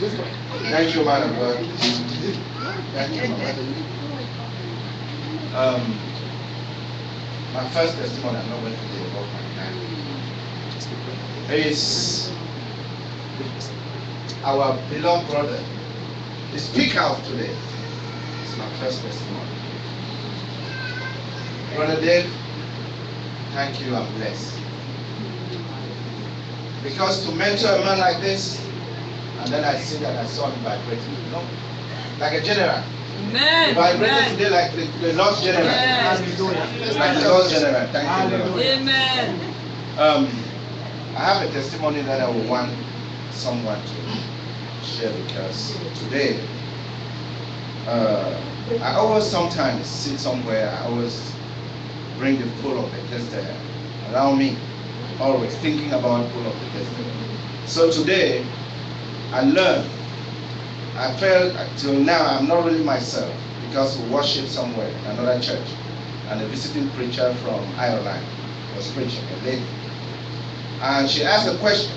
Thank you, man of God. Thank you, Mama. My first testimony, I'm not going to take about my time, is our beloved brother, the speaker of today. It's my first testimony. Brother Dave, thank you, I'm blessed. Because to mentor a man like this, and then I see that I saw him vibrating, like a general. Amen. Vibrated today like the Lord's general. Yes. Like the Lord's general. Thank you, Lord. Amen. I have a testimony that I would want someone to share, because today, I always sometimes sit somewhere, I always bring the pool of Bethesda around me, always thinking about pool of Bethesda. So today, I learned, I felt till now I'm not really myself, because we worship somewhere in another church, and a visiting preacher from Ireland was preaching, a lady. And she asked a question.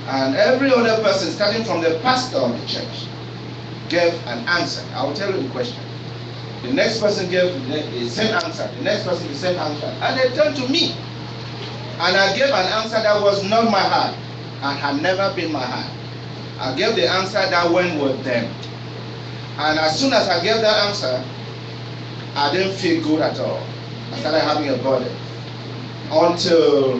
And every other person, starting from the pastor of the church, gave an answer. I will tell you the question. The next person gave the same answer. The next person the same answer. And they turned to me. And I gave an answer that was not my heart, and had never been my heart. I gave the answer that went with them. And as soon as I gave that answer, I didn't feel good at all. I started having a burden. Until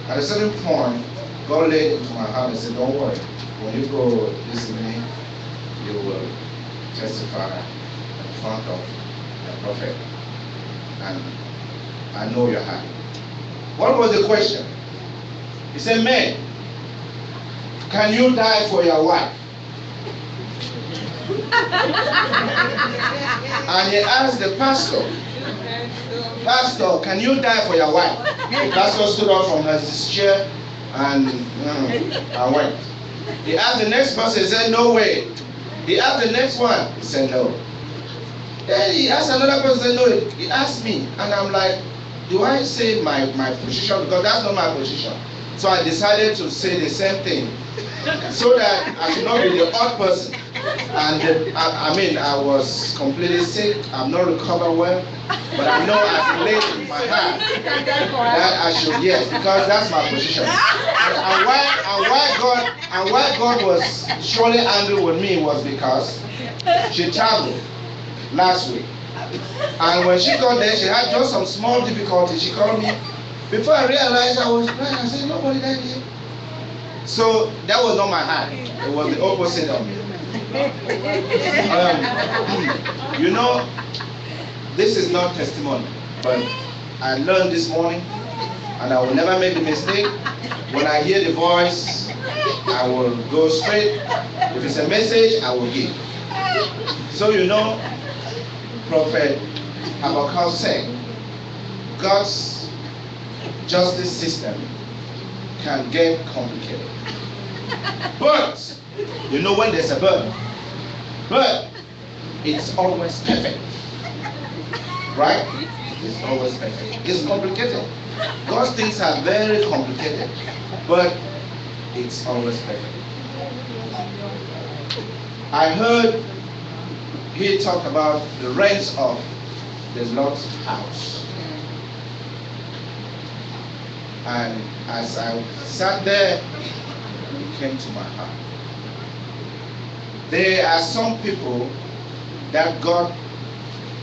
at a certain point, God laid into my heart and said, don't worry, when you go this evening, you will testify in front of the prophet. And I know your heart. What was the question? He said, man, can you die for your wife? And he asked the pastor, Pastor, can you die for your wife? The pastor stood up from his chair and went. He asked the next person, he said, no way. He asked the next one, he said, no. Then he asked another person, he said, no. He asked me, and I'm like, do I say my position? Because that's not my position. So I decided to say the same thing, so that I should not be the odd person. And I was completely sick. I'm not recovered well, but I know as late in my heart that I should, yes, because that's my position. And why God was surely angry with me was because she traveled last week, and when she got there, she had just some small difficulty. She called me. Before I realized, I was crying. I said, nobody died here. So that was not my heart. It was the opposite of me. This is not testimony, but I learned this morning, and I will never make the mistake. When I hear the voice, I will go straight. If it's a message, I will give. So Prophet Habakkuk said, God's justice system can get complicated. But when there's a but it's always perfect. Right? It's always perfect. It's complicated. God's things are very complicated, but it's always perfect. I heard he talked about the rents of the Lord's house. And as I sat there, it came to my heart. There are some people that God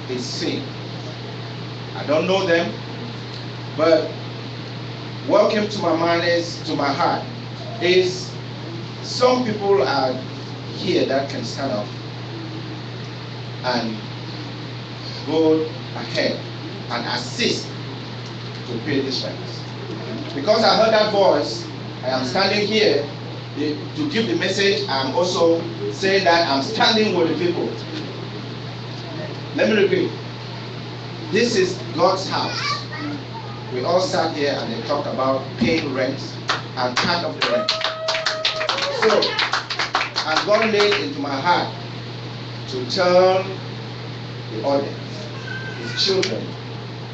is seeing. I don't know them, but what came to my mind to my heart is some people are here that can stand up and go ahead and assist to pay this rent. Because I heard that voice, I am standing here to give the message. I'm also saying that I'm standing with the people. Let me repeat. This is God's house. We all sat here and they talked about paying rent and part of the rent. So, and God laid into my heart to tell the audience, his children,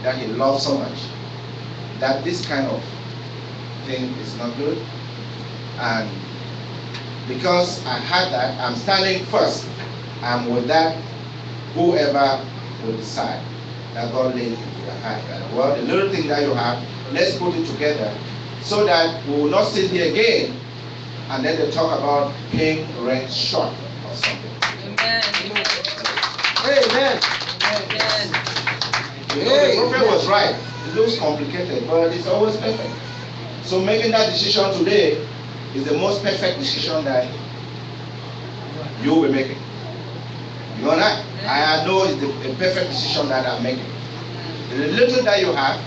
that he loves so much, that this kind of thing is not good, and because I had that, I'm standing first. I'm with that, whoever will decide that God laid into your heart. Well, the little thing that you have, let's put it together so that we will not sit here again and then they talk about paying rent short or something. Amen. Amen. Amen. The prophet was right. It looks complicated, but it's always perfect. So making that decision today is the most perfect decision that you will be making. You and I know it's the perfect decision that I'm making. The little that you have,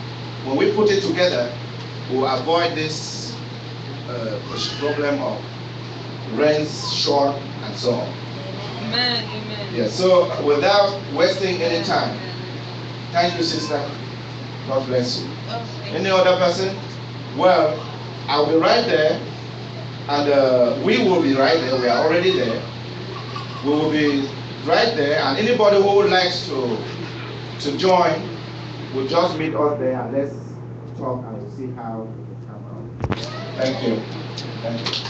when we put it together, we'll avoid this problem of rents short and so on. Amen. Amen. Yeah, so without wasting any time, thank you, sister. God bless you. Any other person? Well, I'll be right there, and we will be right there. We are already there. We will be right there, and anybody who likes to join will just meet us there, and let's talk and we'll see how it will come out. Thank you. Thank you.